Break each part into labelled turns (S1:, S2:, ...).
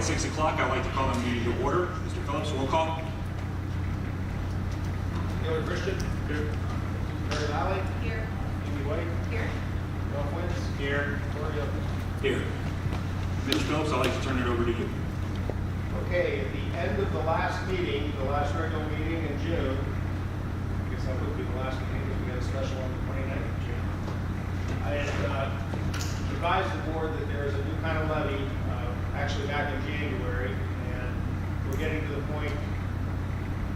S1: at 6 o'clock. I'd like to call the meeting to order. Mr. Phillips, roll call.
S2: Taylor Christian. Here. Mary Lally.
S3: Here.
S2: Amy White.
S3: Here.
S2: Ralph Wentz. Here. Tori Oates.
S1: Here. Mr. Phillips, I'd like to turn it over to you.
S2: Okay, at the end of the last meeting, the last regular meeting in June, I guess that would be the last meeting because we had a special on the 29th of June. I had advised the board that there is a new kind of levy, actually back in January, and we're getting to the point,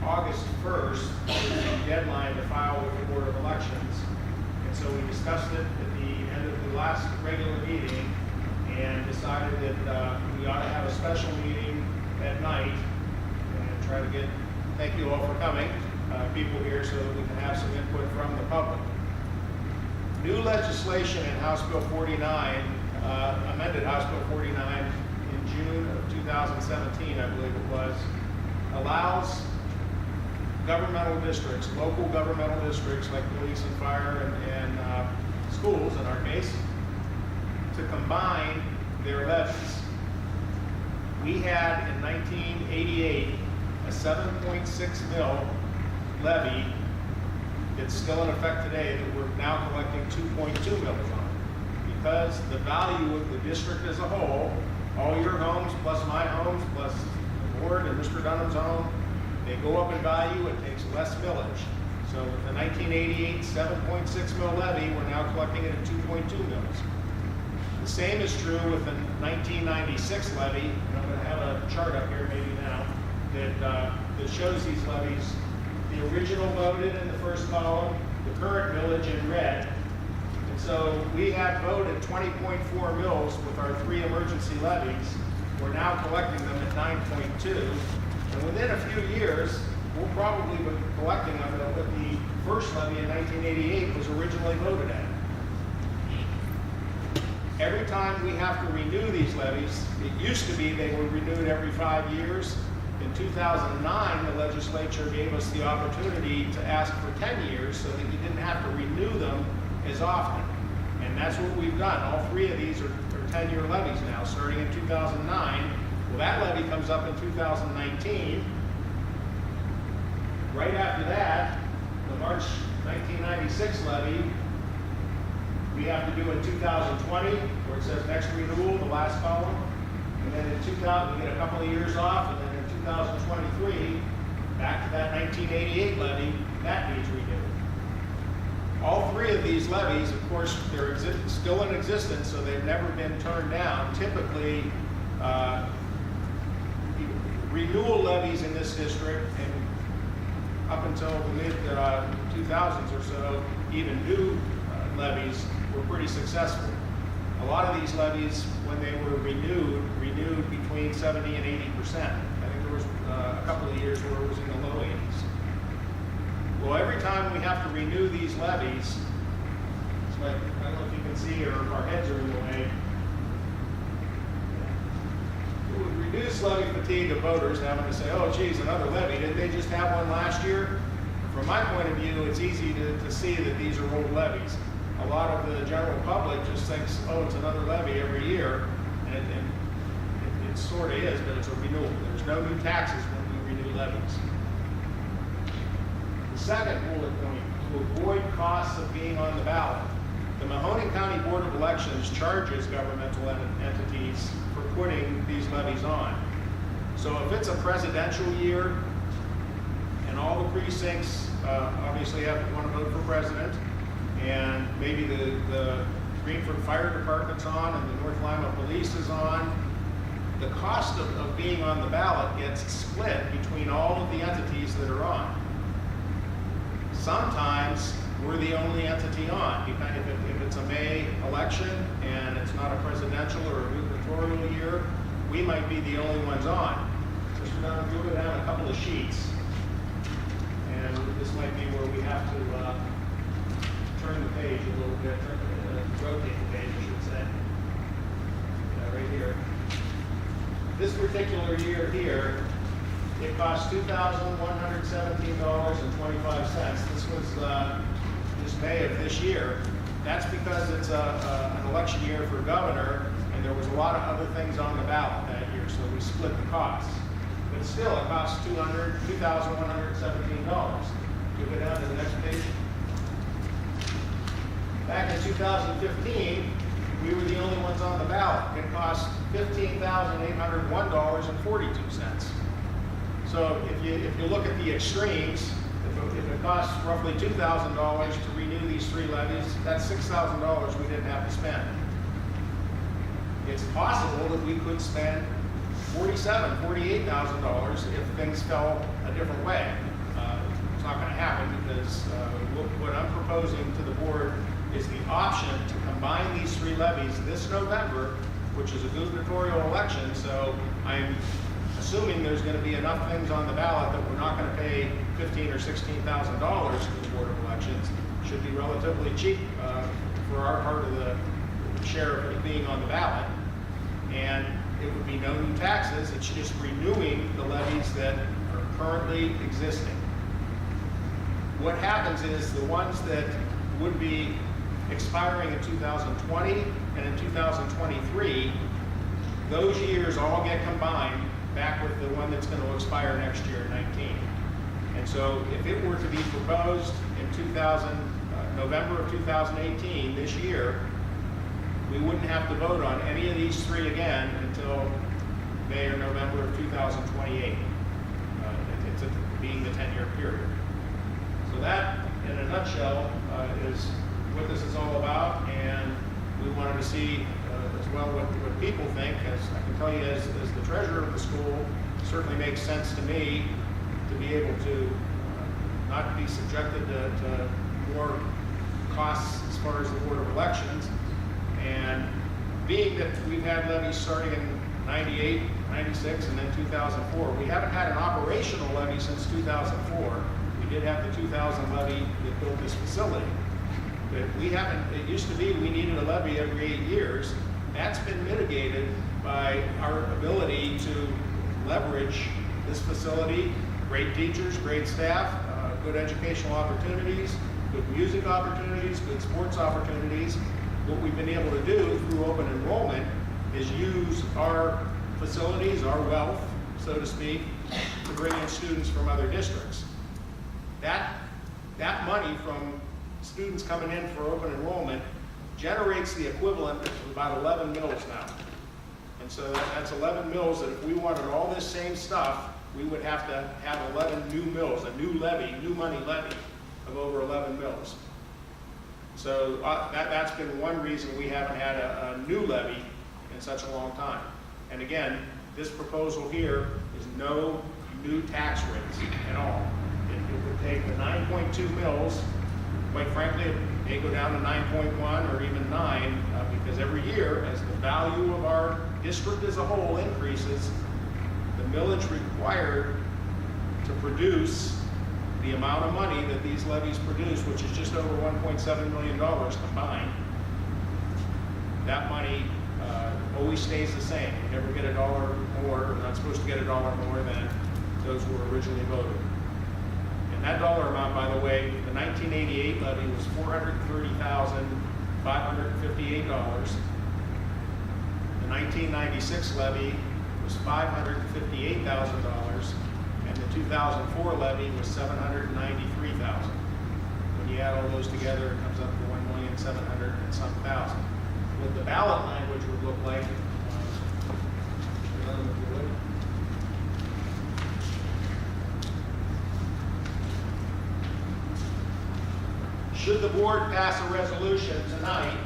S2: August 1st is the deadline to file with the Board of Elections. And so we discussed it at the end of the last regular meeting and decided that we ought to have a special meeting at night and try to get, thank you all for coming, people here so that we can have some input from the public. New legislation in House Bill 49, amended House Bill 49 in June of 2017, I believe it was, allows governmental districts, local governmental districts like police and fire and schools in our case, to combine their levies. We had in 1988 a 7.6 mil levy that's still in effect today that we're now collecting 2.2 mils on. Because the value of the district as a whole, all your homes plus my homes plus the board and Mr. Dunham's home, they go up in value, it takes less millage. So with the 1988 7.6 mil levy, we're now collecting it at 2.2 mils. The same is true with the 1996 levy, and I'm going to have a chart up here maybe now that shows these levies. The original voted in the first column, the current millage in red. And so we had voted 20.4 mils with our 3 emergency levies. We're now collecting them at 9.2. And within a few years, we'll probably be collecting them at what the first levy in 1988 was originally voted at. Every time we have to renew these levies, it used to be they were renewed every 5 years. In 2009, the legislature gave us the opportunity to ask for 10 years so that you didn't have to renew them as often. And that's what we've done. All 3 of these are 10-year levies now, starting in 2009. Well, that levy comes up in 2019. Right after that, the March 1996 levy, we have to do in 2020, where it says next renewal, the last column. And then in 2000, we get a couple of years off, and then in 2023, back to that 1988 levy, that needs renewed. All 3 of these levies, of course, they're still in existence, so they've never been turned down. Typically, renewal levies in this district, and up until the mid-2000s or so, even new levies were pretty successful. A lot of these levies, when they were renewed between 70 and 80%. I think there was a couple of years where it was in the low 80s. Well, every time we have to renew these levies, it's like, I don't know if you can see, or our heads are in the way. It would reduce levy fatigue of voters having to say, oh, geez, another levy. Didn't they just have one last year? From my point of view, it's easy to see that these are old levies. A lot of the general public just thinks, oh, it's another levy every year, and it sort of is, but it's a renewal. There's no new taxes when we renew levies. The second bullet point, to avoid costs of being on the ballot. The Mahoning County Board of Elections charges governmental entities for putting these levies on. So if it's a presidential year, and all the precincts obviously want to vote for president, and maybe the Greenford Fire Department's on and the North Lima Police is on, the cost of being on the ballot gets split between all of the entities that are on. Sometimes we're the only entity on. If it's a May election and it's not a presidential or a gubernatorial year, we might be the only ones on. Mr. Dunham, you'll go down a couple of sheets, and this might be where we have to turn the page a little bit, rotate the page, I should say. Right here. This particular year here, it cost $2,117.25. This was just May of this year. That's because it's an election year for governor, and there was a lot of other things on the ballot that year. year, so we split the costs. But still, it costs $2,117. You go down to the next page. Back in 2015, we were the only ones on the ballot. It cost $15,801.42. So if you look at the extremes, if it costs roughly $2,000 to renew these 3 levies, that's $6,000 we didn't have to spend. It's possible that we could spend $47,000, $48,000 if things fell a different way. It's not going to happen because what I'm proposing to the board is the option to combine these 3 levies this November, which is a gubernatorial election, so I'm assuming there's going to be enough things on the ballot that we're not going to pay $15,000 or $16,000 to the Board of Elections. Should be relatively cheap for our part of the share of it being on the ballot. And it would be no new taxes, it's just renewing the levies that are currently existing. What happens is the ones that would be expiring in 2020 and in 2023, those years all get combined back with the one that's going to expire next year in 19. And so if it were to be proposed in November of 2018, this year, we wouldn't have to vote on any of these 3 again until May or November of 2028. It's being the 10-year period. So that, in a nutshell, is what this is all about, and we wanted to see as well what people think. As I can tell you, as the treasurer of the school, it certainly makes sense to me to be able to not be subjected to more costs as far as the Board of Elections. And being that we've had levies starting in 98, 96, and then 2004, we haven't had an operational levy since 2004. We did have the 2000 levy that built this facility. But we haven't, it used to be we needed a levy every 8 years. That's been mitigated by our ability to leverage this facility, great teachers, great staff, good educational opportunities, good music opportunities, good sports opportunities. What we've been able to do through open enrollment is use our facilities, our wealth, so to speak, to bring in students from other districts. That money from students coming in for open enrollment generates the equivalent of about 11 mills now. And so that's 11 mills that if we wanted all this same stuff, we would have to have 11 new mills, a new levy, new money levy of over 11 mills. So that's been one reason we haven't had a new levy in such a long time. And again, this proposal here is no new tax rates at all. It would take the 9.2 mills, quite frankly, it may go down to 9.1 or even 9, because every year, as the value of our district as a whole increases, the millage required to produce the amount of money that these levies produce, which is just over $1.7 million combined, that money always stays the same. You never get $1 more, or not supposed to get $1 more than those who were originally voted. And that dollar amount, by the way, the 1988 levy was $430,558. The 1996 levy was $558,000. And the 2004 levy was $793,000. When you add all those together, it comes up to $1,700,000 and some thousand. What the ballot language would look like, if you would. Should the board pass a resolution tonight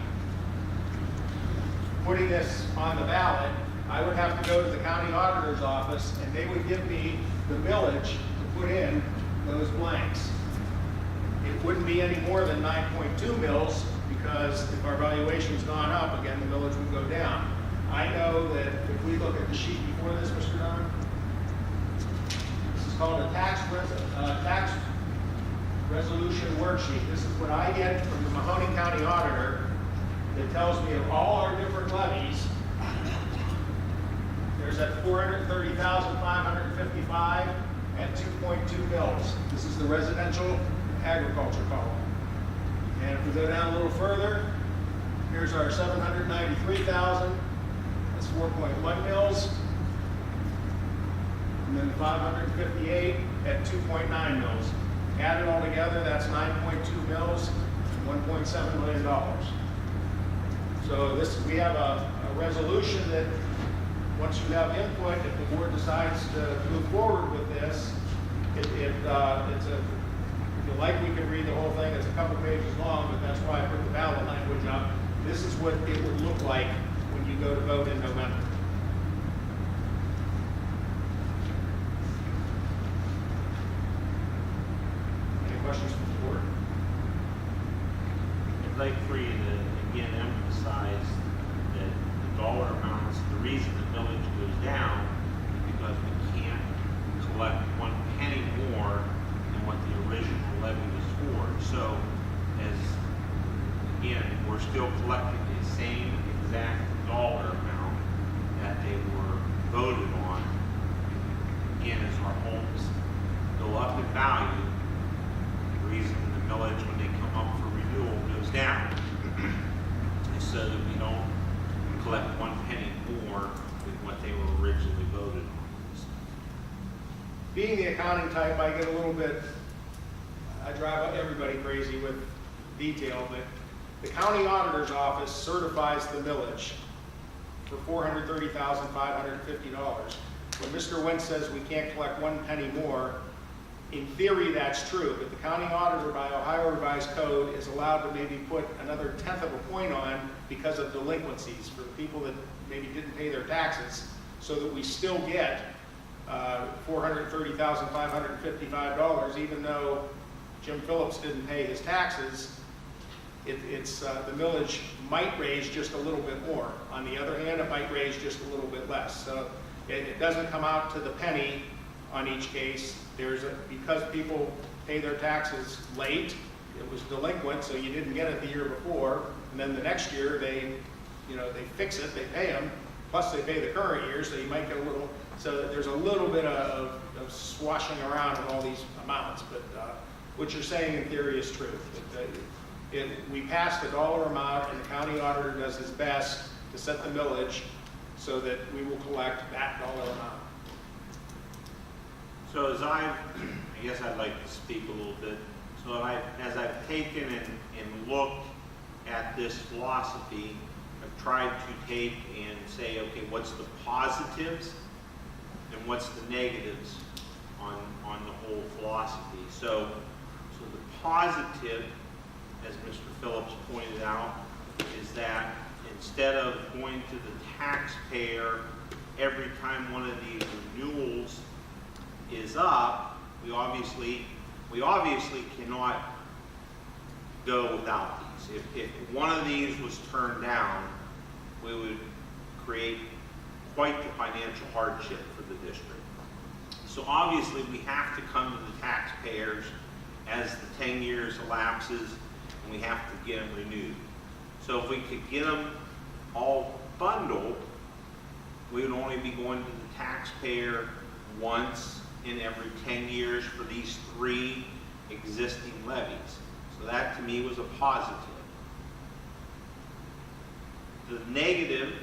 S2: putting this on the ballot, I would have to go to the county auditor's office and they would give me the millage to put in those blanks. It wouldn't be any more than 9.2 mills because if our valuation's gone up, again, the millage would go down. I know that if we look at the sheet before this, Mr. Don, this is called a tax resolution worksheet. This is what I get from the Mahoning County Auditor that tells me of all our different levies. There's that $430,555 at 2.2 mills. This is the residential agriculture column. And if we go down a little further, here's our $793,000. That's 4.1 mills. and then 558 at 2.9 mils. Add it all together, that's 9.2 mils, $1.7 million. So this, we have a resolution that, once you have input, if the board decides to move forward with this, it's a, if you like, we can read the whole thing. It's a couple pages long, but that's why I put the ballot language up. This is what it would look like when you go to vote in November. Any questions from the board?
S3: I'd like for you to again emphasize that the dollar amounts, the reason the millage goes down is because we can't collect 1 penny more than what the original levy was for. So, as again, we're still collecting the same exact dollar amount that they were voted on. Again, as our homes go up in value, the reason the millage, when they come up for renewal, goes down is so that we don't collect 1 penny more than what they were originally voted on.
S2: Being the accounting type, I get a little bit, I drive everybody crazy with detail, but the county auditor's office certifies the millage for $430,550. When Mr. Wentz says we can't collect 1 penny more, in theory that's true, but the county auditor by Ohio Revised Code is allowed to maybe put another 1/10 of a point on because of delinquencies for the people that maybe didn't pay their taxes, so that we still get $430,555, even though Jim Phillips didn't pay his taxes. The millage might raise just a little bit more. On the other hand, it might raise just a little bit less. So it doesn't come out to the penny on each case. Because people pay their taxes late, it was delinquent, so you didn't get it the year before, and then the next year they fix it, they pay them, plus they pay the current year, so you might get a little. So there's a little bit of swashing around in all these amounts, but what you're saying in theory is true. We passed a dollar amount, and the county auditor does his best to set the millage so that we will collect that dollar amount.
S3: So I guess I'd like to speak a little bit. So as I've taken and looked at this philosophy, I've tried to take and say, okay, what's the positives and what's the negatives on the whole philosophy. So the positive, as Mr. Phillips pointed out, is that instead of going to the taxpayer every time one of these renewals is up, we obviously cannot go without these. If one of these was turned down, we would create quite the financial hardship for the district. So obviously we have to come to the taxpayers as the 10 years elapses, and we have to get them renewed. So if we could get them all bundled, we would only be going to the taxpayer once in every 10 years for these 3 existing levies. So that to me was a positive. The negative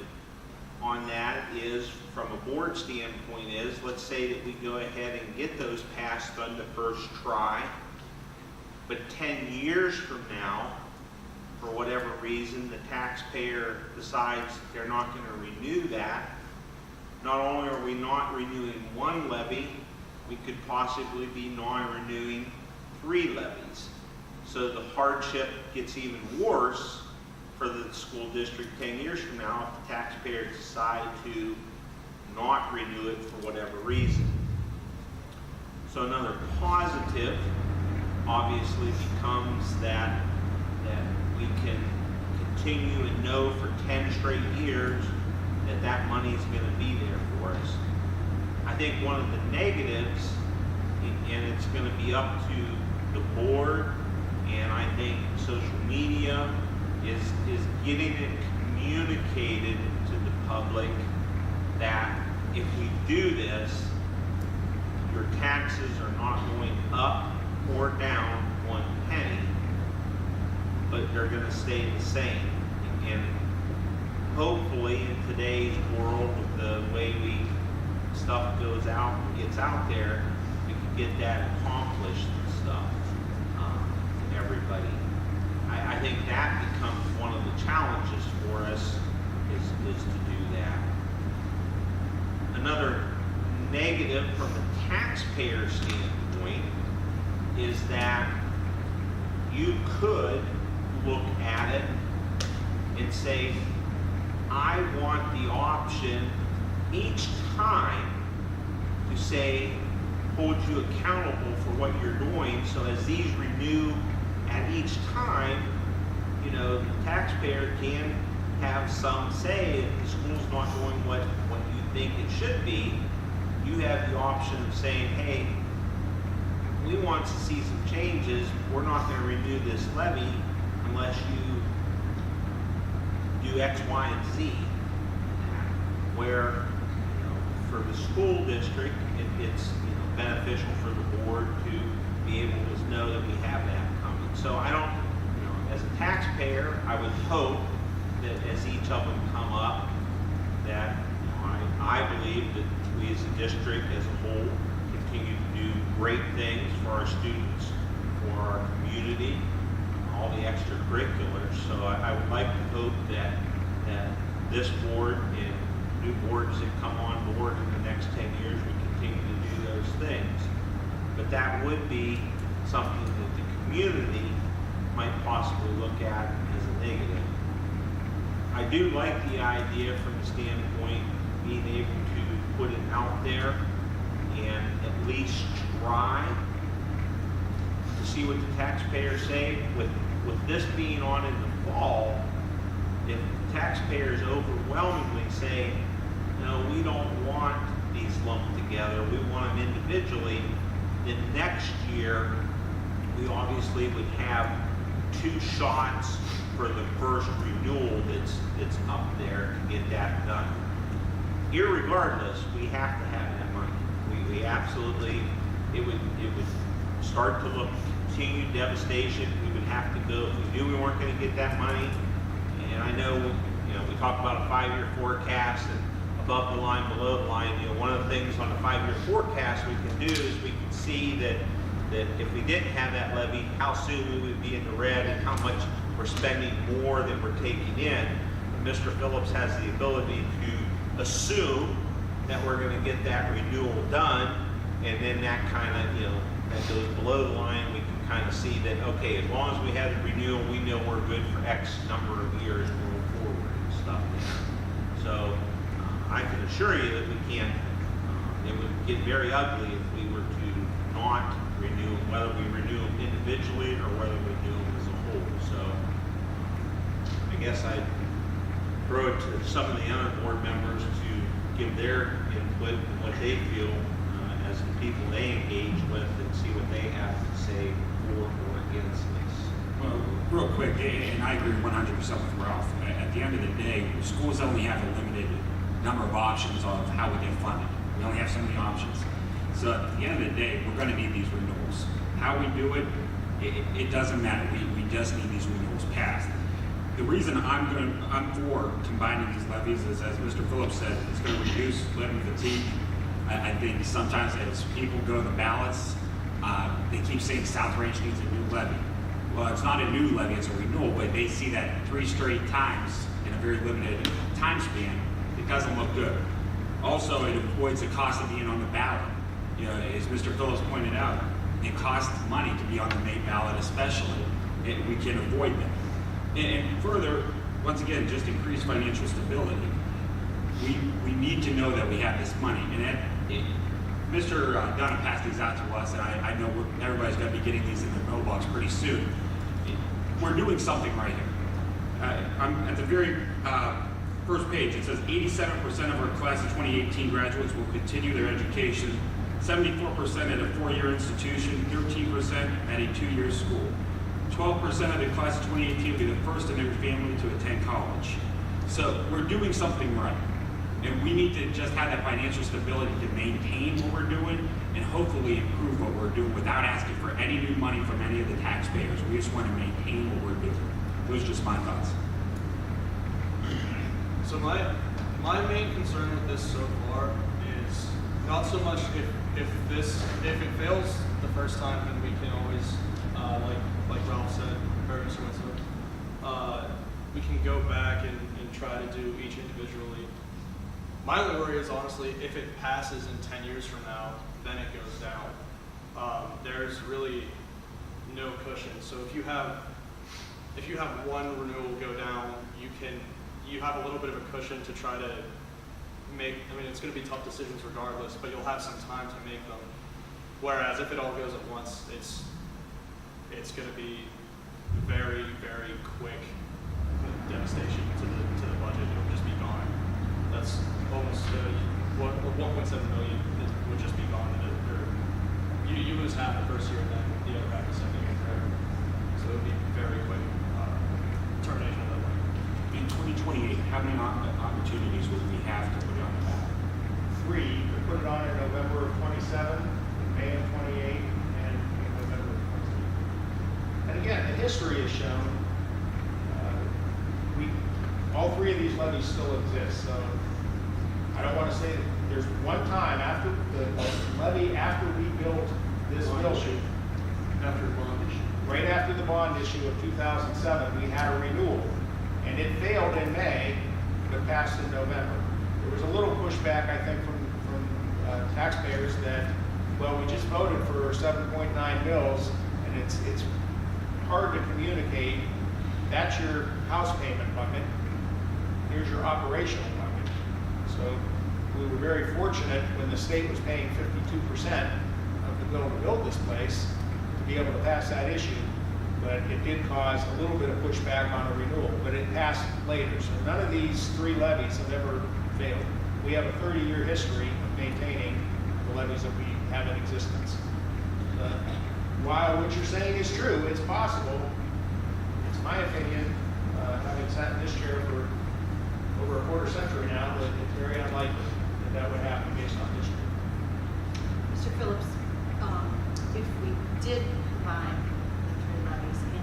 S3: on that is, from a board standpoint, is let's say that we go ahead and get those passed on the first try, but 10 years from now, for whatever reason, the taxpayer decides they're not going to renew that. Not only are we not renewing 1 levy, we could possibly be non-renewing 3 levies. So the hardship gets even worse for the school district 10 years from now if the taxpayers decide to not renew it for whatever reason. So another positive obviously becomes that we can continue and know for 10 straight years that money is going to be there for us. I think one of the negatives, and it's going to be up to the board, and I think social media is getting it communicated to the public that if we do this, your taxes are not going up or down 1 penny, but they're going to stay the same. And hopefully in today's world, with the way we stuff goes out and gets out there, we can get that accomplished and stuff to everybody. I think that becomes one of the challenges for us is to do that. Another negative from a taxpayer standpoint is that you could look at it and say, I want the option each time to say, hold you accountable for what you're doing, so as these renew at each time, you know, the taxpayer can have some say if the school's not doing what you think it should be. You have the option of saying, hey, we want to see some changes. We're not going to renew this levy unless you do X, Y, and Z. Where, you know, for the school district, it's beneficial for the board to be able to know that we have that coming. So I don't, as a taxpayer, I would hope that as each of them come up, that I believe that we as a district as a whole continue to do great things for our students, for our community, all the extracurriculars. So I would like to hope that this board and new boards that come on board in the next 10 years, we continue to do those things. But that would be something that the community might possibly look at as a negative. I do like the idea from the standpoint of being able to put it out there and at least try to see what the taxpayers say. With this being on in the fall, if taxpayers overwhelmingly say, no, we don't want these lumped together, we want them individually, then next year we obviously would have 2 shots for the first renewal that's up there to get that done. Irregardless, we have to have that money. We absolutely, it would start to look continued devastation. We would have to go, if we knew we weren't going to get that money, and I know, we talk about a 5-year forecast and above the line, below the line. One of the things on the 5-year forecast we can do is we can see that if we didn't have that levy, how soon we would be in the red and how much we're spending more than we're taking in. And Mr. Phillips has the ability to assume that we're going to get that renewal done, and then that kind of, that goes below the line. We can kind of see that, okay, as long as we have the renewal, we know we're good for X number of years moving forward and stuff there. So I can assure you that we can't, it would get very ugly if we were to not renew, whether we renew them individually or whether we do them as a whole. So I guess I'd throw it to some of the other board members to give their input and what they feel as the people they engage with, and see what they have to say for or against this.
S4: Well, real quick, and I agree 100% with Ralph. At the end of the day, schools only have a limited number of options of how we get funded. We only have so many options. So at the end of the day, we're going to need these renewals. How we do it, it doesn't matter. We just need these renewals passed. The reason I'm for combining these levies is, as Mr. Phillips said, it's going to reduce levy fatigue. I think sometimes as people go to the ballots, they keep saying South Range needs a new levy. Well, it's not a new levy, it's a renewal, but they see that 3 straight times in a very limited time span. It doesn't look good. Also, it avoids the cost of being on the ballot. As Mr. Phillips pointed out, it costs money to be on the May ballot especially. We can avoid that. And further, once again, just increase financial stability. We need to know that we have this money. And Mr. Dunn passed these out to us, and I know everybody's going to be getting these in their mailbox pretty soon. We're doing something right here. I'm at the very first page. It says 87% of our class of 2018 graduates will continue their education, 74% at a 4-year institution, 13% at a 2-year school. 12% of the class of 2018 will be the first in their family to attend college. So we're doing something right. And we need to just have that financial stability to maintain what we're doing and hopefully improve what we're doing without asking for any new money from any of the taxpayers. We just want to maintain what we're doing. Those are just my thoughts.
S5: So my main concern with this so far is Not so much if it fails the first time, then we can always, like Ralph said, or Mr. Winslow, we can go back and try to do each individually. My only worry is honestly, if it passes in 10 years from now, then it goes down. There's really no cushion. So if you have one renewal go down, you have a little bit of a cushion to try to make. I mean, it's going to be tough decisions regardless, but you'll have some time to make them. Whereas if it all goes at once, it's going to be very, very quick devastation to the budget. It'll just be gone. That's almost 1.7 million would just be gone. You lose half the first year, and then the other half the second year. So it would be very quick termination of that money.
S4: In 2028, how many opportunities would we have to put it on the ballot?
S2: 3, you could put it on in November of 27, May of 28, and in November of 28. And again, the history has shown all 3 of these levies still exist. So I don't want to say that there's one time after the levy after we built this building,
S5: After bond issue.
S2: right after the bond issue of 2007, we had a renewal, and it failed in May, but passed in November. There was a little pushback, I think, from taxpayers that, well, we just voted for 7.9 mils, and it's hard to communicate. That's your house payment bucket. Here's your operational bucket. So we were very fortunate when the state was paying 52% of the bill to build this place to be able to pass that issue. But it did cause a little bit of pushback on a renewal, but it passed later. So none of these 3 levies have ever failed. We have a 30-year history of maintaining the levies that we have in existence. While what you're saying is true, it's possible. It's my opinion, having sat in this chair for over a quarter century now, that it's very unlikely that would happen based on history.
S6: Mr. Phillips, if we did combine the 3 levies in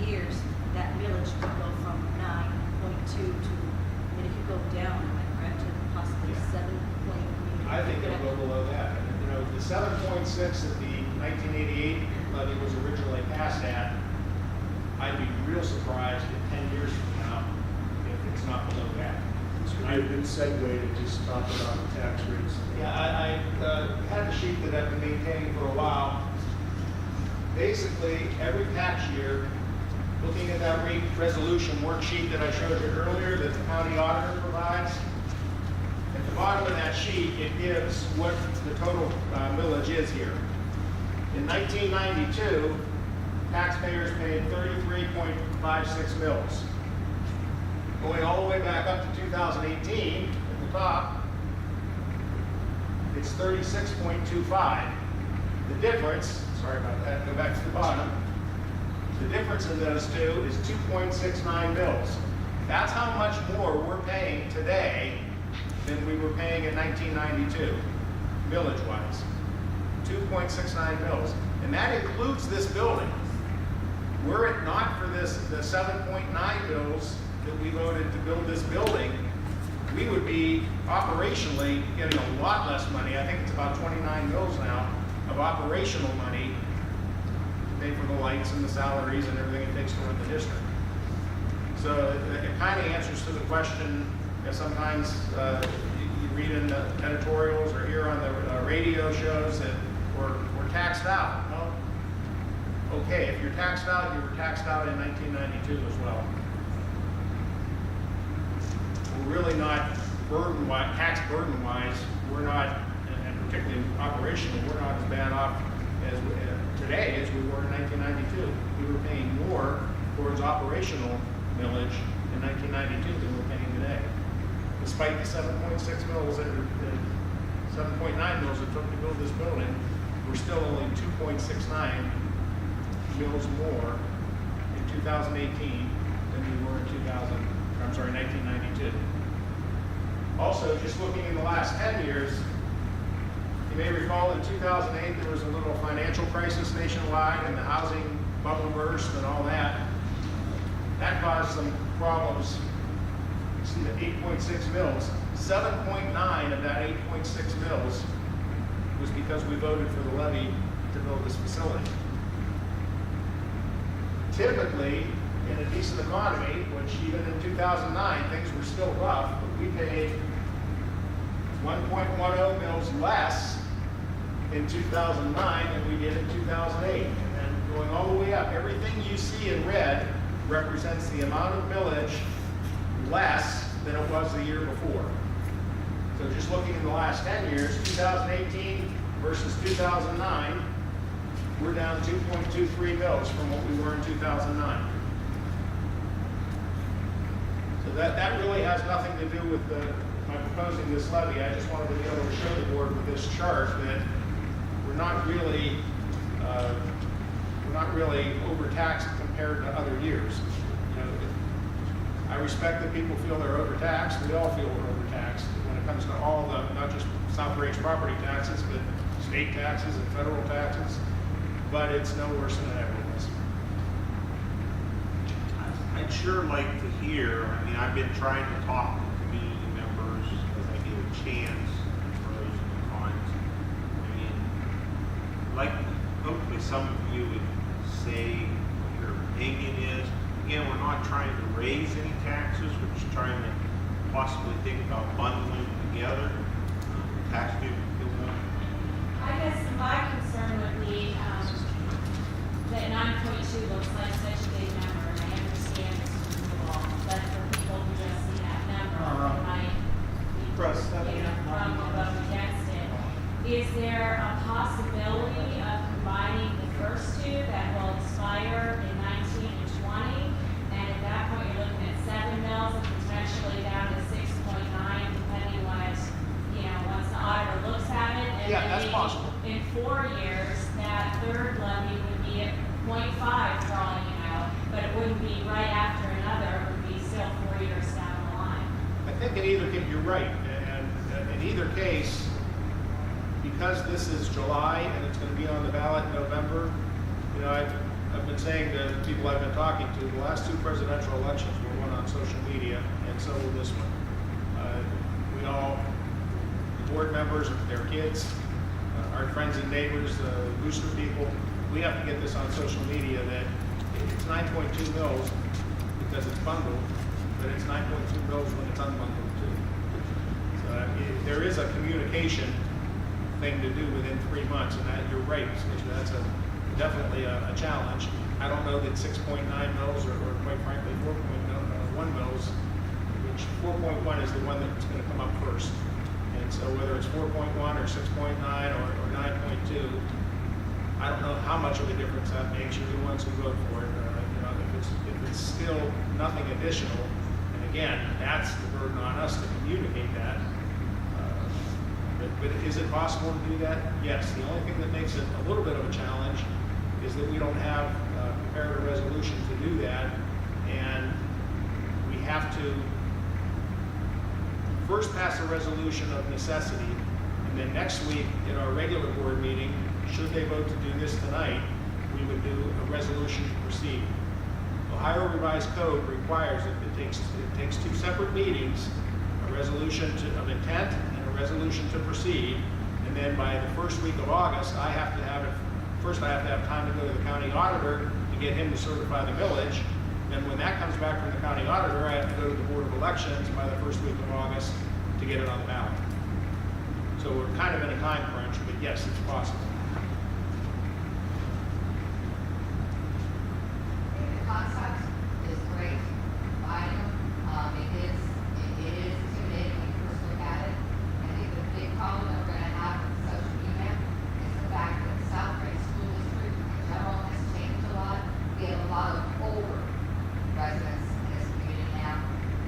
S6: 10 years, that millage could go from 9.2 to, I mean, it could go down, correct, to possibly 7 point.
S2: I think it'll go below that. You know, the 7.6 that the 1988 levy was originally passed at, I'd be real surprised in 10 years from now if it's not below that.
S7: This would be a good segue to just talk about the tax rates.
S2: Yeah, I had a sheet that I've been maintaining for a while. Basically, every tax year, looking at that rate resolution worksheet that I showed you earlier that the county auditor provides, at the bottom of that sheet, it gives what the total millage is here. In 1992, taxpayers paid 33.56 mils. Going all the way back up to 2018, at the top, it's 36.25. The difference, sorry about that, go back to the bottom. The difference in those two is 2.69 mils. That's how much more we're paying today than we were paying in 1992, millage-wise. 2.69 mils. And that includes this building. Were it not for this, the 7.9 mils that we voted to build this building, we would be operationally getting a lot less money. I think it's about 29 mils now of operational money to pay for the lights and the salaries and everything it takes to run the district. So it kind of answers to the question, sometimes you read in the editorials or hear on the radio shows that we're taxed out. Well, okay, if you're taxed out, you were taxed out in 1992 as well. We're really not burden-wise, tax burden-wise, we're not, and particularly operationally, we're not as bad off as today as we were in 1992. We were paying more towards operational millage in 1992 than we're paying today. Despite the 7.6 mils that 7.9 mils it took to build this building, we're still only 2.69 mils more in 2018 than we were in 1992. Also, just looking in the last 10 years, you may recall in 2008 there was a little financial crisis nationwide and the housing bubble burst and all that. That caused some problems. You see the 8.6 mils, 7.9 of that 8.6 mils was because we voted for the levy to build this facility. Typically, in a decent economy, which even in 2009, things were still rough, but we paid 1.10 mils less in 2009 than we did in 2008. And going all the way up, everything you see in red represents the amount of millage less than it was the year before. So just looking in the last 10 years, 2018 versus 2009, we're down 2.23 mils from what we were in 2009. So that really has nothing to do with my proposing this levy. I just wanted to be able to show the board with this chart that we're not really overtaxed compared to other years. You know, I respect that people feel they're overtaxed. We all feel we're overtaxed when it comes to all the, not just South Range property taxes, but state taxes and federal taxes. But it's no worse than it ever was.
S3: I'd sure like to hear, I mean, I've been trying to talk to community members as I get a chance, pros and cons. I mean, like, hopefully some of you would say what your opinion is. Again, we're not trying to raise any taxes, we're just trying to possibly think about bundling together. Tax due.
S8: I guess my concern would be that 9.2 looks like such a big number, and I understand it's removable, but for people who just see that number, who might be, from or vote against it. Is there a possibility of combining the first two that will expire in 19 and 20? And at that point, you're looking at 7 mils and potentially down to 6.9, depending on, once the auditor looks at it. And
S2: Yeah,
S8: then
S2: that's
S8: maybe
S2: possible.
S8: in 4 years, that third levy would be at 0.5 drawing it out, but it wouldn't be right after another, it would be still 4 years down the line.
S2: I think in either case, you're right, and in either case, because this is July and it's going to be on the ballot in November, I've been saying to people I've been talking to, the last two presidential elections were won on social media, and so will this one. The board members, their kids, our friends and neighbors, booster people, we have to get this on social media that it's 9.2 mils because it's bundled, but it's 9.2 mils when it's unbundled too. So there is a communication thing to do within 3 months, and that you're right, that's definitely a challenge. I don't know that 6.9 mils or quite frankly 4.1 mils, which 4.1 is the one that's going to come up first. And so whether it's 4.1 or 6.9 or 9.2, I don't know how much of a difference that makes. You're the ones who vote for it. If it's still nothing additional, and again, that's the burden on us to communicate that. But is it possible to do that? Yes. The only thing that makes it a little bit of a challenge is that we don't have prepared a resolution to do that, and we have to first pass a resolution of necessity, and then next week in our regular board meeting, should they vote to do this tonight, we would do a resolution to proceed. Ohio Revised Code requires it. It takes two separate meetings, a resolution of intent and a resolution to proceed, and then by the first week of August, I have to have time to go to the county auditor to get him to certify the millage. Then when that comes back from the county auditor, I have to go to the Board of Elections by the first week of August to get it on the ballot. So we're kind of in a time crunch, but yes, it's possible.
S9: The concept is great, vital. It is intimidating when you first look at it. I think the big problem that we're going to have with social media is the fact that the South Range School District in general has changed a lot. We have a lot of older residents in this community now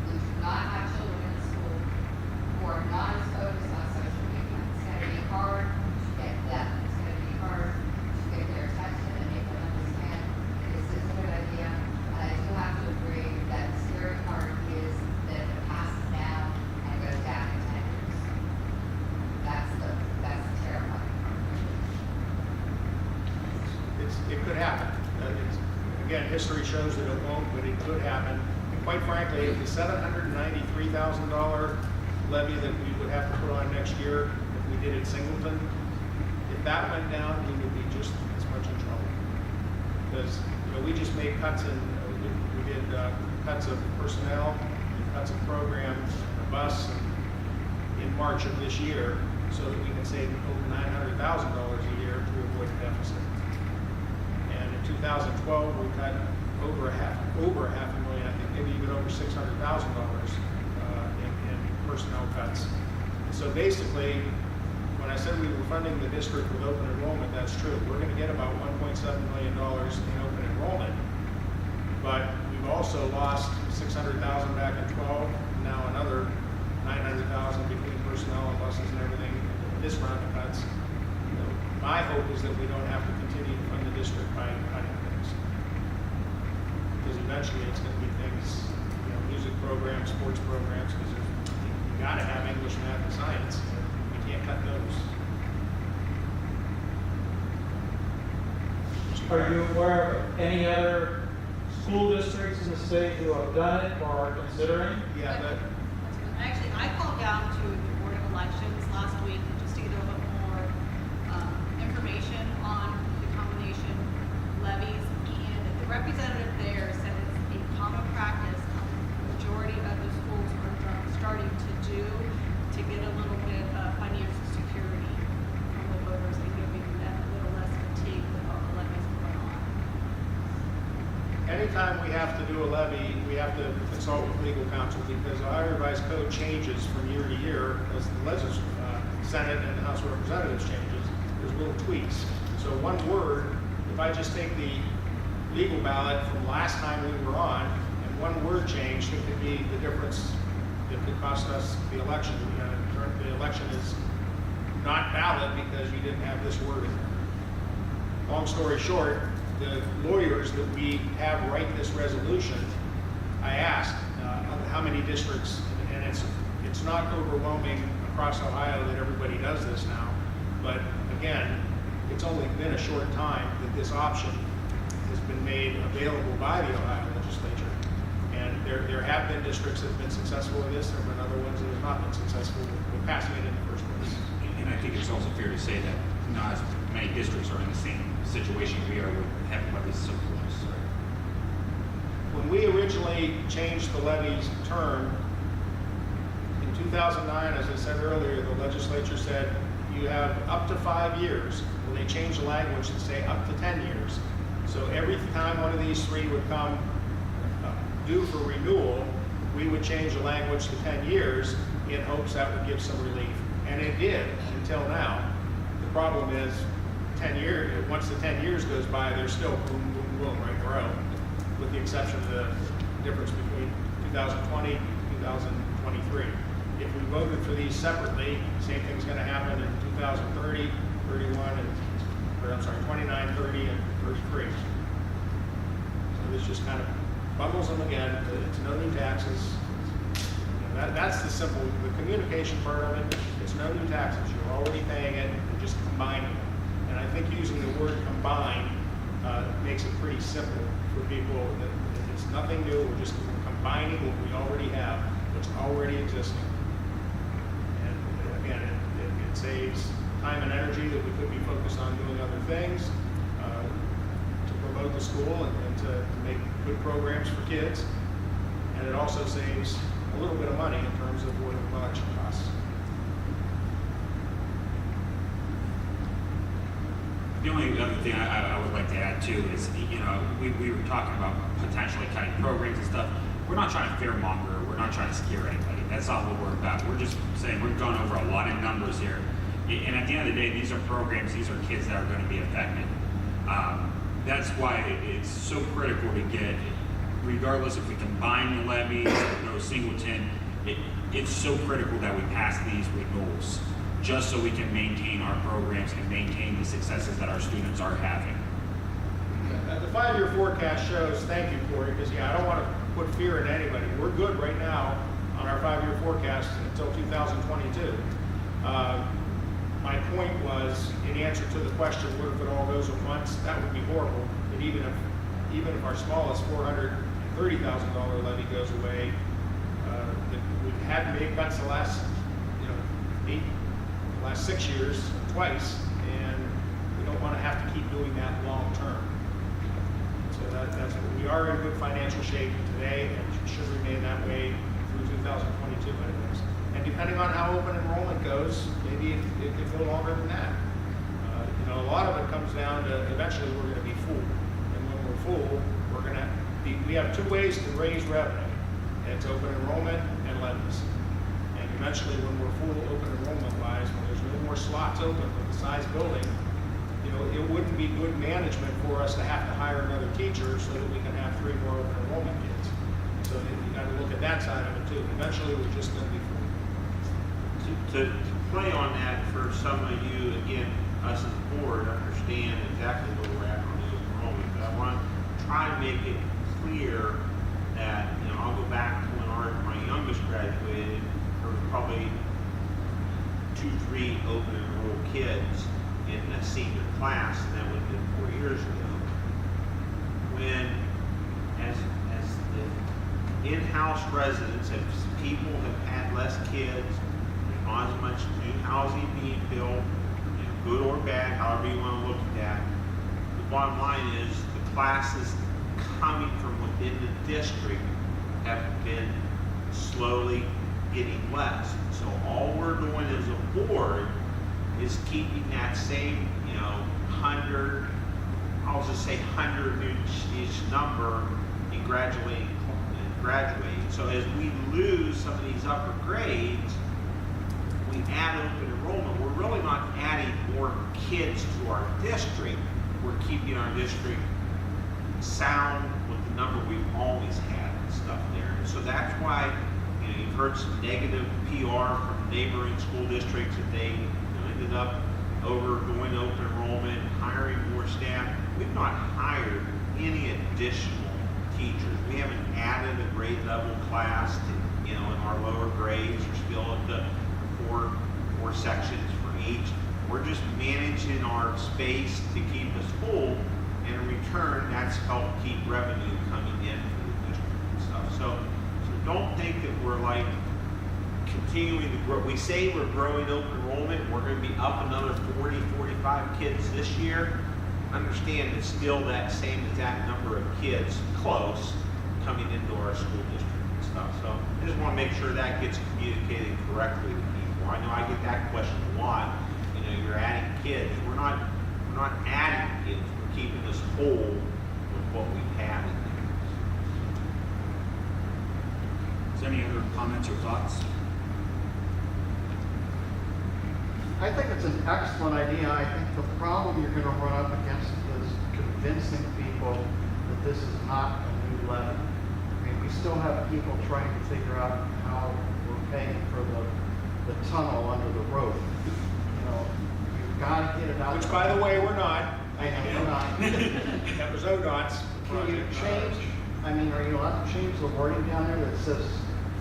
S9: who do not have children in the school, who are not as focused on social media. It's going to be hard to get them. It's going to be hard to get their attention and make them understand that this is a good idea. And I do have to agree that the scary part is that if it passes now and goes down in 10 years. That's the terrifying part.
S2: It could happen. Again, history shows that it won't, but it could happen. And quite frankly, the $793,000 levy that we would have to put on next year, if we did it singleton, that went down, we would be just as much in trouble. Because, we just made cuts in, we did cuts of personnel, cuts of programs, a bus, in March of this year, so that we can save over $900,000 a year to avoid a deficit. And in 2012, we cut over a half a million, I think maybe even over $600,000 in personnel cuts. So basically, when I said we were funding the district with open enrollment, that's true. We're going to get about $1.7 million in open enrollment, but we've also lost $600,000 back in 12, now another $900,000 between personnel and buses and everything. This round of cuts. My hope is that we don't have to continue to fund the district by cutting things, because eventually it's going to be things, music programs, sports programs, because you got to have English, math, and science. We can't cut those.
S10: Are you aware of any other school districts in the state who have done it or are considering?
S2: Yeah, but
S6: Actually, I called down to the Board of Elections last week just to get a little bit more information on the combination levies, and the representative there said it's a common practice the majority of the schools are starting to do to get a little bit of financial security from the voters and giving them a little less fatigue with all the levies going on.
S2: anytime we have to do a levy, we have to consult with legal counsel, because the Ohio Revised Code changes from year to year as the Senate and the House of Representatives changes. There's little tweaks. So one word, if I just take the legal ballot from last time we were on, and one word change, it could be the difference that could cost us the election. The election is not valid because you didn't have this word in there. Long story short, the lawyers that we have write this resolution, I asked how many districts, and it's not overwhelming across Ohio that everybody does this now, but again, it's only been a short time that this option has been made available by the Ohio legislature. And there have been districts that have been successful with this, there have been other ones that have not been successful with passing it in the first place.
S4: And I think it's also fair to say that not as many districts are in the same situation we are with having levies so close.
S2: When we originally changed the levies term, in 2009, as I said earlier, the legislature said you have up to 5 years. Well, they changed the language to say up to 10 years. So every time one of these three would come due for renewal, we would change the language to 10 years in hopes that would give some relief. And it did until now. The problem is 10 years, once the 10 years goes by, they're still boom, boom, boom, right in a row, with the exception of the difference between 2020 and 2023. If we voted for these separately, same thing's going to happen in 2030, 31, or I'm sorry, 29, 30, and 33. So this just kind of bundles them again. It's no new taxes. That's the simple, the communication part of it. It's no new taxes. You're already paying it, and just combining it. And I think using the word combine makes it pretty simple for people. That it's nothing new. We're just combining what we already have, what's already existing. And again, it saves time and energy that we could be focused on doing other things to promote the school and to make good programs for kids. And it also saves a little bit of money in terms of what an election costs.
S4: The only other thing I would like to add too is, we were talking about potentially cutting programs and stuff. We're not trying to fearmonger. We're not trying to scare anybody. That's not what we're about. We're just saying we're going over a lot of numbers here. And at the end of the day, these are programs, these are kids that are going to be affected. That's why it's so critical to get, regardless if we combine the levies or no singleton, it's so critical that we pass these renewals, just so we can maintain our programs and maintain the successes that our students are having.
S2: The 5-year forecast shows, thank you, Corey, because I don't want to put fear in anybody. We're good right now on our 5-year forecast until 2022. My point was, in answer to the question, what if it all goes at once? That would be horrible. And even if our smallest $430,000 levy goes away, we've had big cuts the last 6 years twice, and don't want to have to keep doing that long term. So that's what we are in good financial shape today and should remain that way through 2022, I guess. And depending on how open enrollment goes, maybe it could go longer than that. You know, a lot of it comes down to eventually we're going to be full. And when we're full, we're going to be, we have two ways to raise revenue. And it's open enrollment and levies. And eventually when we're full open enrollment wise, when there's no more slots open with the size building, you know, it wouldn't be good management for us to have to hire another teacher so that we can have 3 more open enrollment kids. So you got to look at that side of it too. Eventually we're just going to be full.
S3: To play on that for some of you, again, us as a board understand exactly where we're at on the open enrollment, but I want to try and make it clear that, you know, I'll go back to when my youngest graduated, there was probably 2-3 open enrolled kids in the senior class, and that would have been 4 years ago. When, as the in-house residents, as people have had less kids, there's not as much new housing being built, you know, good or bad, however you want to look at that. The bottom line is the classes coming from within the district have been slowly getting less. So all we're doing as a board is keeping that same, you know, 100, I'll just say 100-ish number in graduating. So as we lose some of these upper grades, we add open enrollment. We're really not adding more kids to our district. We're keeping our district sound with the number we've always had and stuff there. And so that's why, you know, you've heard some negative PR from neighboring school districts that they, you know, ended up going open enrollment, hiring more staff. We've not hired any additional teachers. We haven't added a grade level class to, you know, in our lower grades. We're still at the four sections for each. We're just managing our space to keep us full, and in return, that's helped keep revenue coming in for the district and stuff. So don't think that we're like continuing to grow. We say we're growing open enrollment. We're going to be up another 40, 45 kids this year. Understand it's still that same exact number of kids close coming into our school district and stuff. So I just want to make sure that gets communicated correctly to people. I know I get that question a lot. You know, you're adding kids. We're not adding kids. We're keeping us whole with what we've had in there.
S4: Is there any other comments or thoughts?
S11: I think it's an excellent idea. I think the problem you're going to run up against is convincing people that this is not a new levy. I mean, we still have people trying to figure out how we're paying for the tunnel under the road. You know, you've got to get it out.
S2: Which, by the way, we're not.
S11: I know we're not.
S2: That was ODOT's
S11: Can you
S2: project.
S11: change, I mean, are you allowed to change the wording down there that says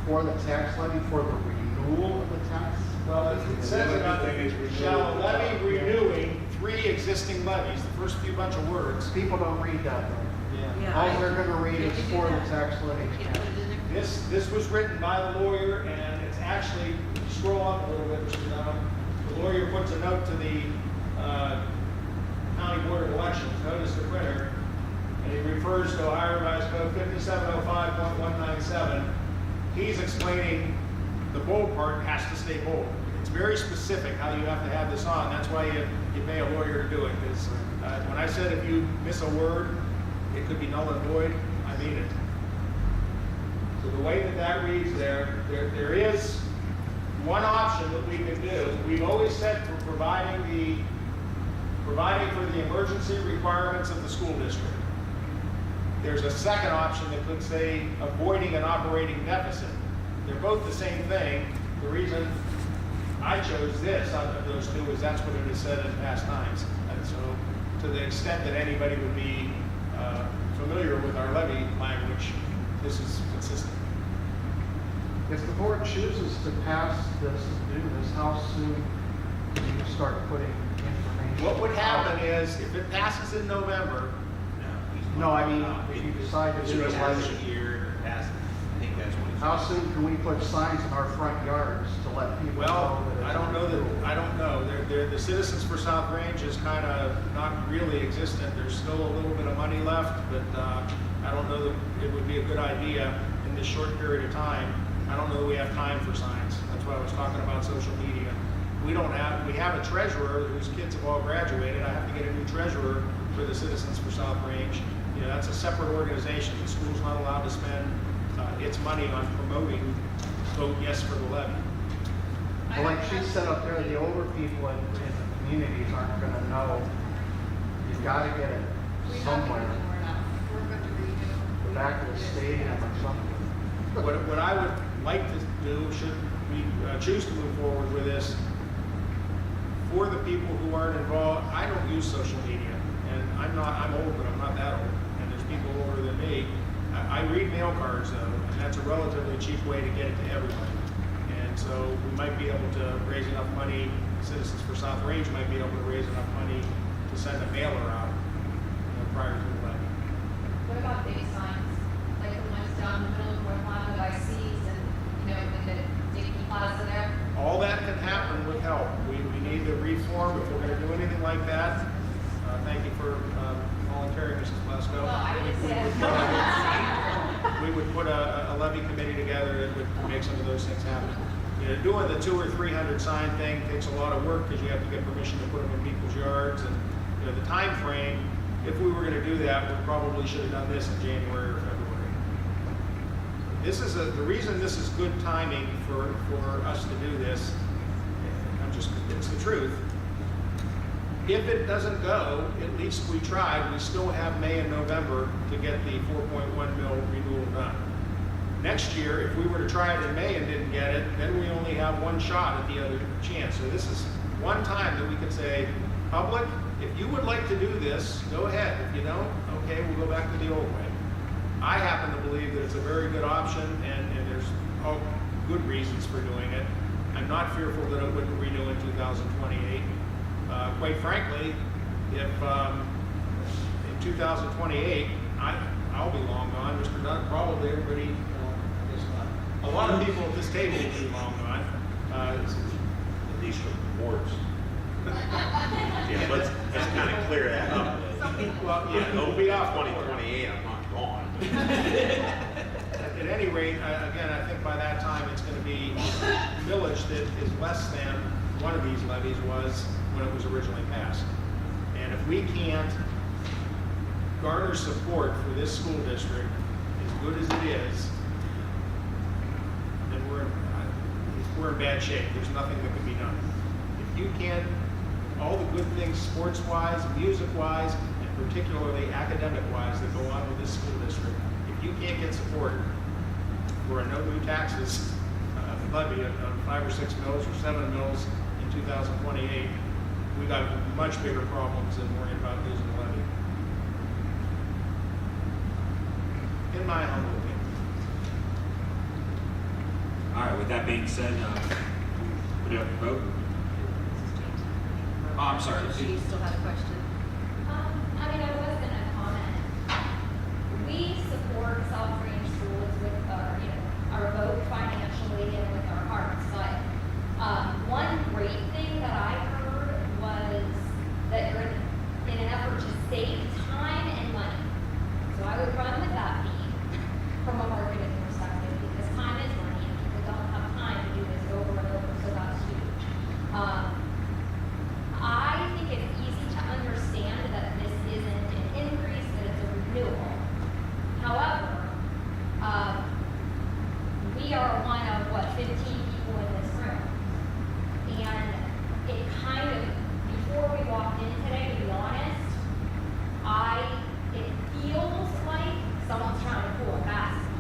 S11: for the tax levy, for the renewal of the tax?
S2: Well, it says about the, shall levy renewing 3 existing levies, the first few bunch of words.
S11: People don't read that though.
S6: Yeah.
S11: All they're gonna read is
S6: Can't you do
S11: for the
S6: that?
S11: tax levy.
S6: Can't put it in there?
S2: This was written by the lawyer, and it's actually, scroll up a little bit, Mr. Dunham. The lawyer puts a note to the County Board of Elections, notice the printer, and he refers to Ohio Revised Code 5705.197. He's explaining the bold part has to stay bold. It's very specific how you have to have this on. That's why you pay a lawyer to do it. Because when I said if you miss a word, it could be null and void, I mean it. So the way that reads there is one option that we can do. We've always said for providing for the emergency requirements of the school district. There's a second option that could say avoiding an operating deficit. They're both the same thing. The reason I chose this out of those two is that's what it has said in past times. And so to the extent that anybody would be familiar with our levy language, this is consistent.
S11: If the board chooses to pass this and do this, how soon do you start putting information?
S2: What would happen is if it passes in November,
S11: No, I mean, if you decide to do
S3: It's
S11: the
S3: a
S11: levy.
S3: year, I think that's when
S11: How soon can we put signs in our front yards to let people
S2: Well,
S11: know that it's
S2: I don't know
S11: unruly?
S2: I don't know. The Citizens for South Range is kind of not really existent. There's still a little bit of money left, but I don't know that it would be a good idea in this short period of time. I don't know that we have time for signs. That's why I was talking about social media. We have a treasurer whose kids have all graduated. I have to get a new treasurer for the Citizens for South Range. You know, that's a separate organization. The school's not allowed to spend its money on promoting vote yes for the levy.
S11: Well, like she said up there, the older people in the communities aren't gonna know. You've gotta get it somewhere,
S6: We're going to redo.
S11: the back of the stadium or something.
S2: What I would like to do, should we choose to move forward with this, for the people who aren't involved, I don't use social media, and I'm old, but I'm not that old, and there's people older than me. I read mail cards though, and that's a relatively cheap way to get it to everybody. And so we might be able to raise enough money, Citizens for South Range might be able to raise enough money to send a mailer out, prior to the levy.
S9: What about big signs, like the ones down the middle of North Lawn that I see, and, in the Dickey Plaza there?
S2: All that can happen with help. We need to reform if we're gonna do anything like that. Thank you for volunteering, Mrs. Plasko.
S9: Well, I didn't say
S2: We would put a levy committee together that would make some of those things happen. Doing the 200 or 300 sign thing takes a lot of work because you have to get permission to put them in people's yards, and the time frame. If we were going to do that, we probably should have done this in January or February. The reason this is good timing for us to do this. It's the truth. If it doesn't go, at least we tried. We still have May and November to get the 4.1 mil renewal done. Next year, if we were to try it in May and didn't get it, then we only have one shot at the other chance. So this is one time that we could say, public, if you would like to do this, go ahead. If you don't, okay, we'll go back to the old way. I happen to believe that it's a very good option, and there's all good reasons for doing it. I'm not fearful that it wouldn't renew in 2028. Quite frankly, if in 2028, I'll be long gone. Mr. Dunn, probably everybody, I guess not. A lot of people at this table will be long gone.
S3: At least from the boards. Yeah, let's kind of clear that up.
S2: Well, yeah, we'll be off
S3: 2028, I'm not gone.
S2: At any rate, again, I think by that time it's going to be millage that is less than one of these levies was when it was originally passed. And if we can't garner support for this school district, as good as it is, then we're in bad shape. There's nothing that can be done. If you can't, all the good things sports-wise, music-wise, and particularly academic-wise that go on with this school district, if you can't get support for a no new taxes levy of 5 or 6 mils or 7 mils in 2028, we got much bigger problems than worrying about losing the levy. In my humble opinion.
S4: All right, with that being said, put it up for vote. Oh, I'm sorry.
S6: She still had a question.
S8: I was gonna comment. We support South Range schools with our vote financially and with our hearts, but one great thing that I heard was that you're in an effort to save time and money. So I would run with that theme from a marketing perspective, because time is money and people don't have time to do this over and over, so that's huge. I think it's easy to understand that this isn't an increase, that it's a renewal. However, we are one of, 15 people in this room. And it kind of, before we walked in today, to be honest, it feels like someone's trying to pull a fast one.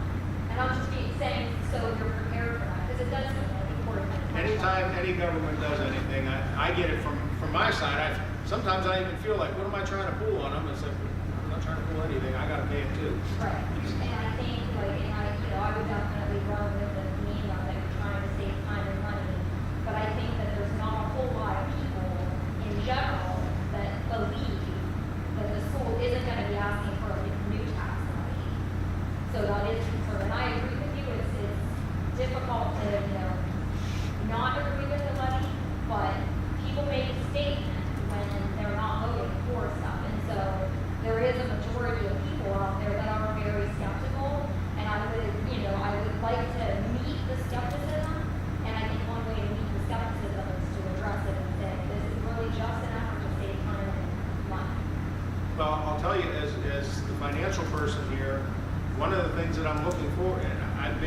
S8: And I'm just saying, so you're prepared for that, because it does seem like important.
S2: Anytime any government does anything, I get it from my side. Sometimes I even feel like, what am I trying to pull on them? It's like, I'm not trying to pull anything. I got to pay it too.
S8: Right, and I think, I would definitely run with the theme of that you're trying to save time and money, but I think that there's not a whole lot of people in general that believe that the school isn't gonna be asking for a new tax levy. So that is concerned, and I agree with you, it's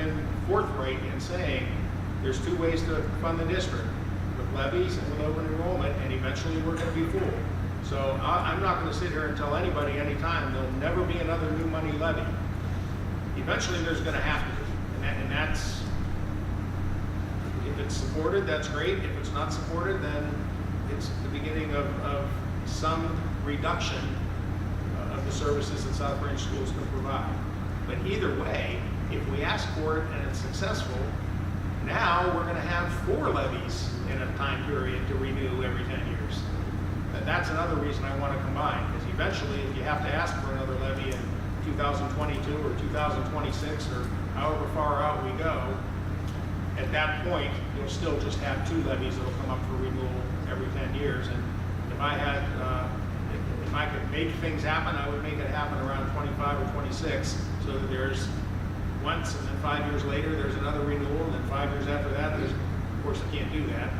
S2: been forthright in saying there's two ways to fund the district, with levies and with open enrollment, and eventually we're gonna be full. So I'm not gonna sit here and tell anybody anytime, there'll never be another new money levy. Eventually, there's gonna have to be, and that's, if it's supported, that's great. If it's not supported, then it's the beginning of some reduction of the services that South Branch Schools can provide. But either way, if we ask for it and it's successful, now we're gonna have 4 levies in a time period to renew every 10 years. And that's another reason I wanna combine, because eventually, if you have to ask for another levy in 2022 or 2026, or however far out we go, at that point, you'll still just have 2 levies that'll come up for renewal every 10 years. And if I had, if I could make things happen, I would make it happen around 25 or 26, so that there's once, and then 5 years later, there's another renewal, and then 5 years after that, there's, of course, I can't do that,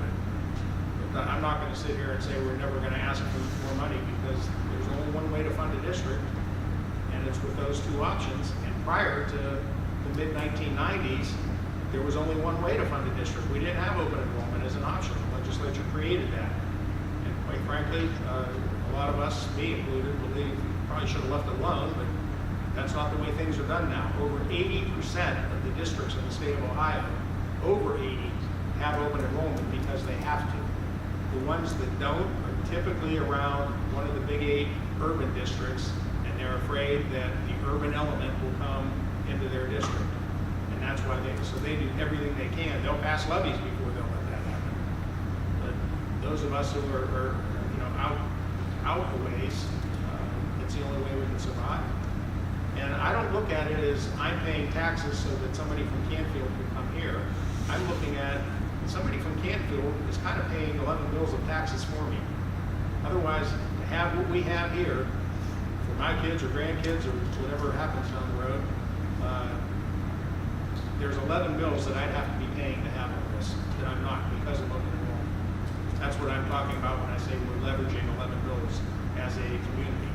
S2: but I'm not gonna sit here and say we're never gonna ask for more money, because there's only one way to fund a district, and it's with those 2 options. And prior to the mid-1990s, there was only one way to fund a district. We didn't have open enrollment as an option. The legislature created that. And quite frankly, a lot of us, me included, believe probably should have left it alone, but that's not the way things are done now. Over 80% of the districts in the state of Ohio, over 80, have open enrollment because they have to. The ones that don't are typically around one of the big 8 urban districts, and they're afraid that the urban element will come into their district. And that's why they do everything they can. They'll pass levies before they'll let that happen. But those of us who are out a ways, it's the only way we can survive. And I don't look at it as I'm paying taxes so that somebody from Canfield can come here. I'm looking at somebody from Canfield is kind of paying 11 bills of taxes for me. Otherwise, to have what we have here, for my kids or grandkids or whatever happens down the road, there's 11 bills that I'd have to be paying to have all this, that I'm not because of open enrollment. That's what I'm talking about when I say we're leveraging 11 bills as a community.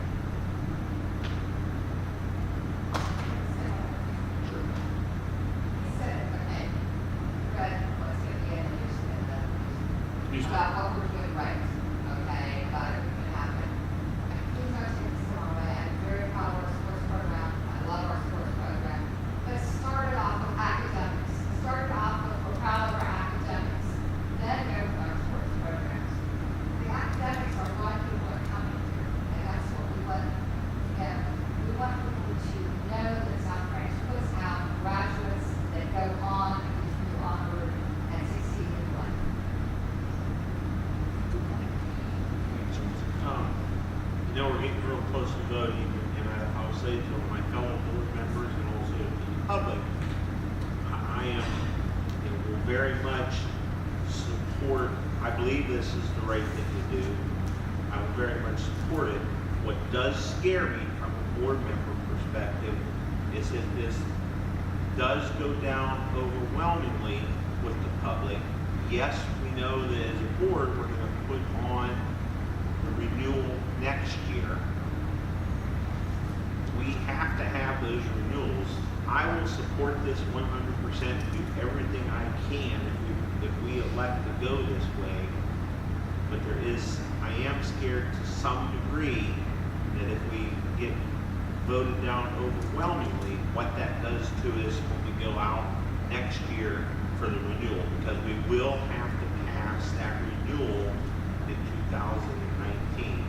S9: About what we're doing right, okay, about it can happen. Please don't take this the wrong way. I'm very proud of our sports program. I love our sports program. But it started off with academics. It started off with we're proud of our academics. Then go to our sports programs. The academics are why people are coming here, and that's what we want to get. We want people to know that South Branch puts out graduates that go on and continue onward and succeed in life.
S3: You know, we're getting real close to voting, and I'll say to my fellow board members and also to the public, I am, will very much support, I believe this is the right thing to do. I will very much support it. What does scare me from a board member perspective is if this does go down overwhelmingly with the public. Yes, we know that as a board, we're going to put on the renewal next year. We have to have those renewals. I will support this 100%, do everything I can if we elect to go this way. But I am scared to some degree that if we get voted down overwhelmingly, what that does to us when we go out next year for the renewal, because we will have to pass that renewal in 2019.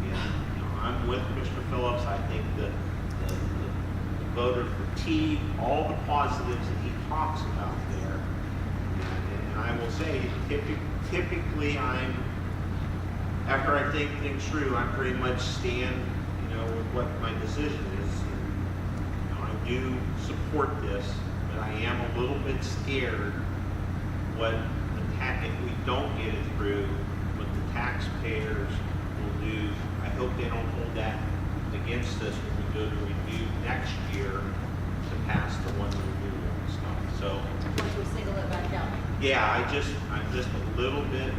S3: And I'm with Mr. Phillips. I think the voter fatigue, all the positives that he talks about there. And I will say, typically after I think things through, I pretty much stand, with what my decision is. I do support this, but I am a little bit scared what if we don't get it through, what the taxpayers will do. I hope they don't hold that against us when we go to review next year to pass the one renewal and stuff. So
S6: Once we single it back out.
S3: yeah, I'm just a little bit.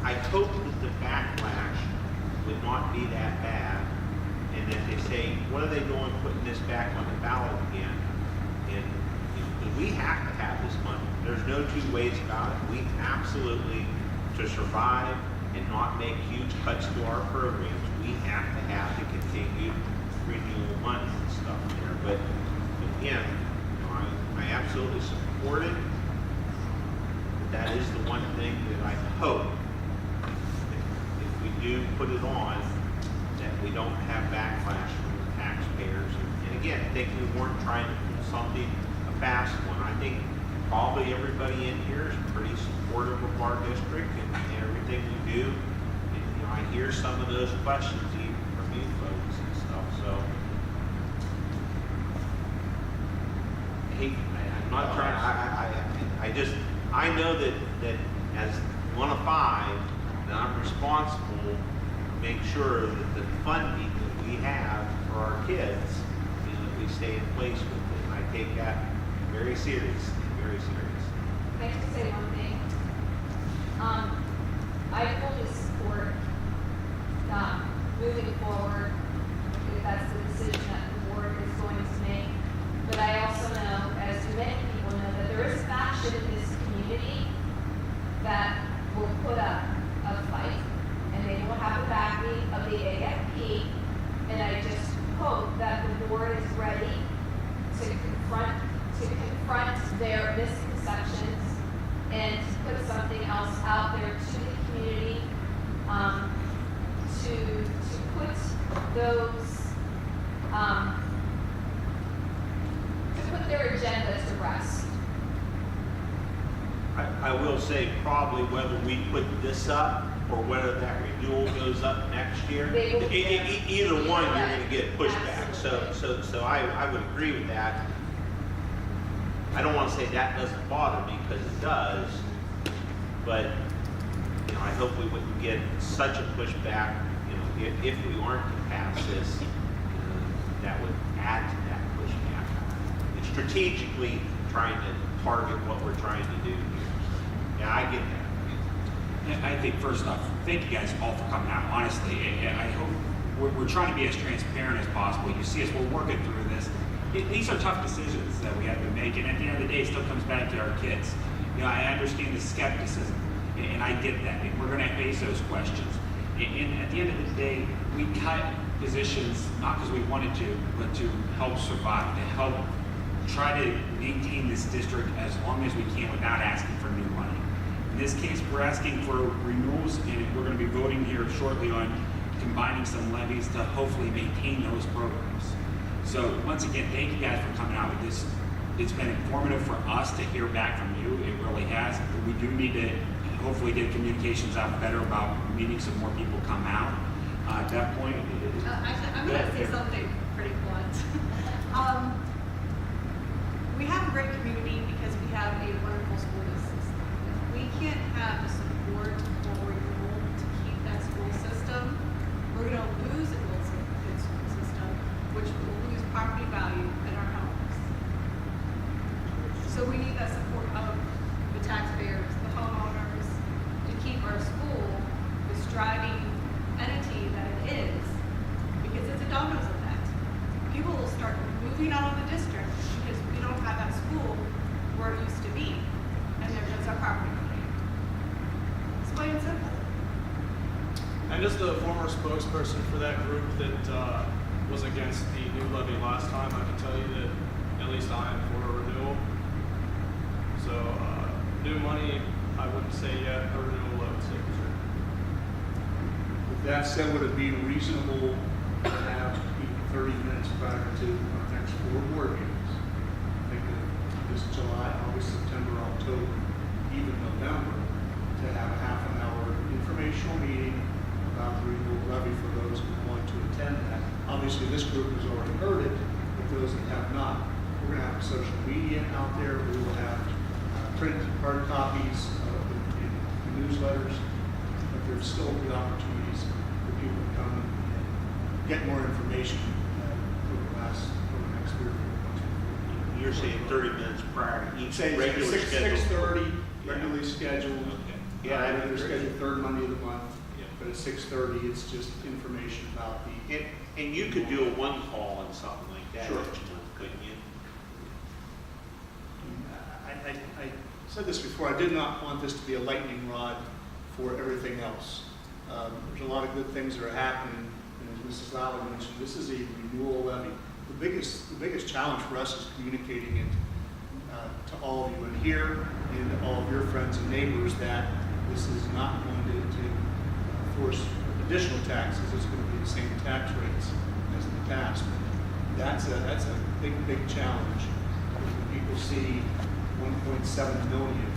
S3: I hope that the backlash would not be that bad, and that they say, what are they doing putting this back on the ballot again in have to have this money. There's no two ways about it. We absolutely, to survive and not make huge cuts to our programs, we have to have the continued renewal money and stuff there. But again, you know, I absolutely support it. That is the one thing that I hope, if we do put it on, that we don't have backlash from the taxpayers. And again, I think we weren't trying to do something, a fast one. I think probably everybody in here is pretty supportive of our district and everything we do. And, you know, I hear some of those questions even from you folks and stuff, so. Hey, I'm not trying, I know that as one of five, that I'm responsible to make sure that the funding that we have for our kids, you know, that we stay in place with it. And I take that very seriously, very serious.
S8: Can I just say one thing? I fully support moving forward if that's the decision that the board is going to make. But I also know, as many people know, that there is a faction in this community that will put up a fight, and they will have the backing of the AFP. And I just hope that the board is ready to confront their misconceptions and put something else out there to the community, to put those, to put their agenda to rest.
S3: I will say probably whether we put this up or whether that renewal goes up next year,
S8: They will-
S3: either one, you're gonna get pushback. So I would agree with that. I don't wanna say that doesn't bother me, because it does, but, you know, I hope we wouldn't get such a pushback, you know, if we aren't to pass this, that would add to that pushback. It's strategically trying to target what we're trying to do here. Yeah, I get that.
S4: And I think first off, thank you guys all for coming out. Honestly, I hope we're trying to be as transparent as possible. You see us, we're working through this. These are tough decisions that we have to make, and at the end of the day, it still comes back to our kids. You know, I understand the skepticism, and I get that. And we're going to face those questions. And at the end of the day, we cut positions not because we wanted to, but to help survive, to help try to maintain this district as long as we can without asking for new money. In this case, we're asking for renewals, and we're going to be voting here shortly on combining some levies to hopefully maintain those programs. So once again, thank you guys for coming out with this. It's been informative for us to hear back from you. It really has. We do need to hopefully get communications out better about needing some more people come out. At that point,
S6: Actually, I'm going to say something pretty blunt. We have a great community because we have a wonderful school system. If we can't have the support for renewal to keep that school system, we're going to lose a good school system, which will lose property value in our homes. So we need that support of the taxpayers, the homeowners, to keep our school the striving entity that it is, because it's a dominoes effect. People will start moving out of the district because we don't have that school where it used to be, and there goes our property value. It's plain and simple.
S5: And as the former spokesperson for that group that was against the new levy last time, I can tell you that at least I am for a renewal. So new money, I wouldn't say yet. A renewal, I would say for sure.
S7: With that said, would it be reasonable to have even 30 minutes prior to our next 4 board meetings? I think that this July, August, September, October, even November, to have a half an hour informational meeting about the renewal levy for those who want to attend that. Obviously, this group has already heard it, but those that have not, we're going to have social media out there. We will have printed hard copies in newsletters, but there's still good opportunities for people to come and get more information over the next 3 or 4 months.
S3: You're saying 30 minutes prior to each
S7: Say
S3: regular schedule?
S7: 6:30,
S3: Yeah.
S7: regularly scheduled.
S3: Okay. Yeah, I
S7: They're
S3: agree.
S7: scheduled third Monday of the month,
S5: Yeah.
S7: but at 6:30, it's just information about the.
S3: And you could do a one call and something like that
S7: Sure.
S3: each month, couldn't you?
S7: I said this before, I did not want this to be a lightning rod for everything else. There's a lot of good things that are happening, and as Mrs. Lally mentioned, this is a renewal levy. The biggest challenge for us is communicating it to all of you and here and to all of your friends and neighbors that this is not going to force additional taxes. It's going to be the same tax rates as in the past. That's a big challenge. When people see 1.7 million,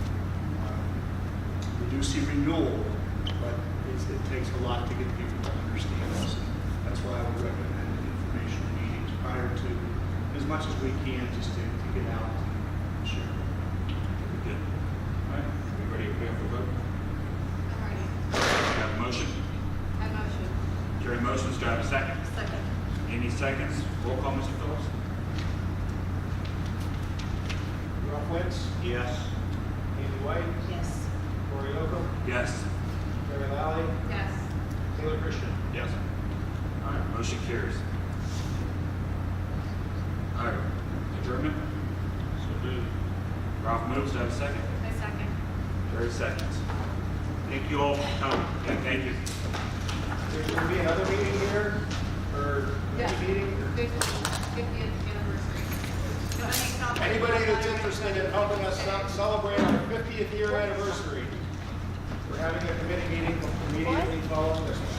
S7: we do see renewal, but it takes a lot to get people to understand this. That's why I would recommend informational meetings prior to, as much as we can, just to get out and share.
S4: Good. All right, everybody agree for vote?
S6: Alrighty.
S4: Do you have a motion?
S6: I motion.
S4: Jerry motions, do I have a second?
S6: Second.
S4: Amy seconds, roll call, Mr. Phillips?
S2: Ralph Wentz,
S3: Yes.
S2: Amy White,
S6: Yes.
S2: Cory Yocum,
S4: Yes.
S2: Terry Lally,
S6: Yes.
S2: Taylor Christian.
S1: Yes.
S4: All right, motion carries. All right, adjournment?
S1: So moved.
S4: Ralph moves, do I have a second?
S6: I second.
S4: Jerry seconds.
S3: Thank you all for coming.
S4: Yeah, thank you.
S2: There's going to be another meeting here, or
S6: Yeah.
S2: any meeting?
S6: 50th anniversary. So any comments?
S2: Anybody that's interested in helping us celebrate our 50th year anniversary, we're having a committee meeting immediately following this one.